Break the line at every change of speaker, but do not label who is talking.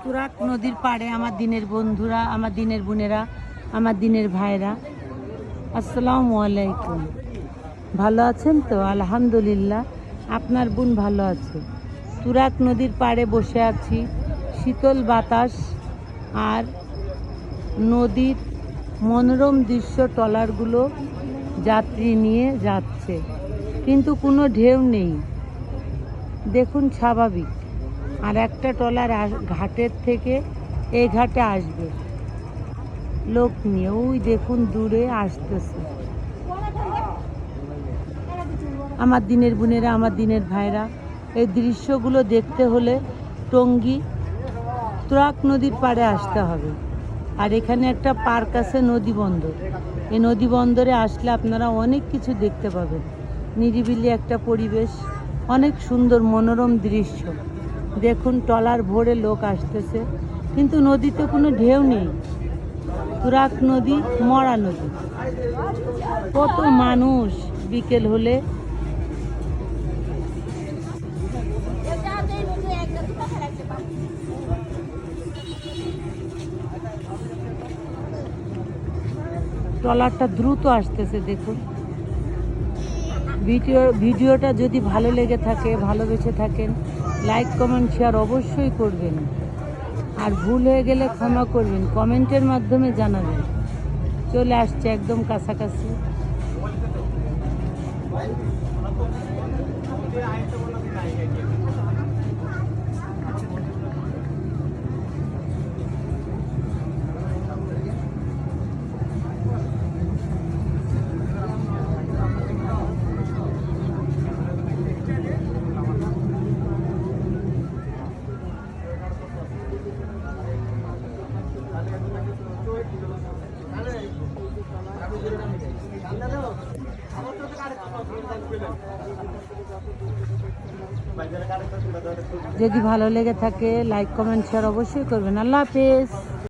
তুরাগ নদীর পাড়ে আমার দিনের বন্ধুরা, আমার দিনের বোনেরা, আমার দিনের ভাইরা, আসসালামু আলাইকুম। ভালো আছেন তো? আলহামদুলিল্লাহ, আপনার বোন ভালো আছে। তুরাগ নদীর পাড়ে বসে আছি, শীতল বাতাস আর নদীর মনোরম দৃশ্য। ট্রলারগুলো যাত্রী নিয়ে যাচ্ছে, কিন্তু কোনো ঢেউ নেই, দেখুন স্বাভাবিক। আর একটা ট্রলার ঘাটের থেকে এই ঘাটে আসবে লোক নিয়ে, ওই দেখুন দূরে আসতেছে। আমার দিনের বোনেরা, আমার দিনের ভাইরা, এই দৃশ্যগুলো দেখতে হলে টঙ্গী তুরাগ নদীর পাড়ে আসতে হবে। আর এখানে একটা পার্ক আছে, নদী বন্দর। এই নদী বন্দরে আসলে আপনারা অনেক কিছু দেখতে পাবেন। নিরিবিলি একটা পরিবেশ, অনেক সুন্দর মনোরম দৃশ্য। দেখুন ট্রলার ভরে লোক আসতেছে, কিন্তু নদীতে কোনো ঢেউ নেই। তুরাগ নদী মরা নদী। কত মানুষ বিকেল হলে ট্রলারটা দ্রুত আসতেছে, দেখুন। ভিডিওটা যদি ভালো লেগে থাকে, ভালোবেসে থাকেন, লাইক কমেন্ট শেয়ার অবশ্যই করবেন। আর ভুল হয়ে গেলে ক্ষমা করবেন, কমেন্টের মাধ্যমে জানাবেন। চলে আসছে একদম কাছাকাছি। যদি ভালো লেগে থাকে লাইক কমেন্ট শেয়ার অবশ্যই করবেন। আল্লাহ হাফেজ।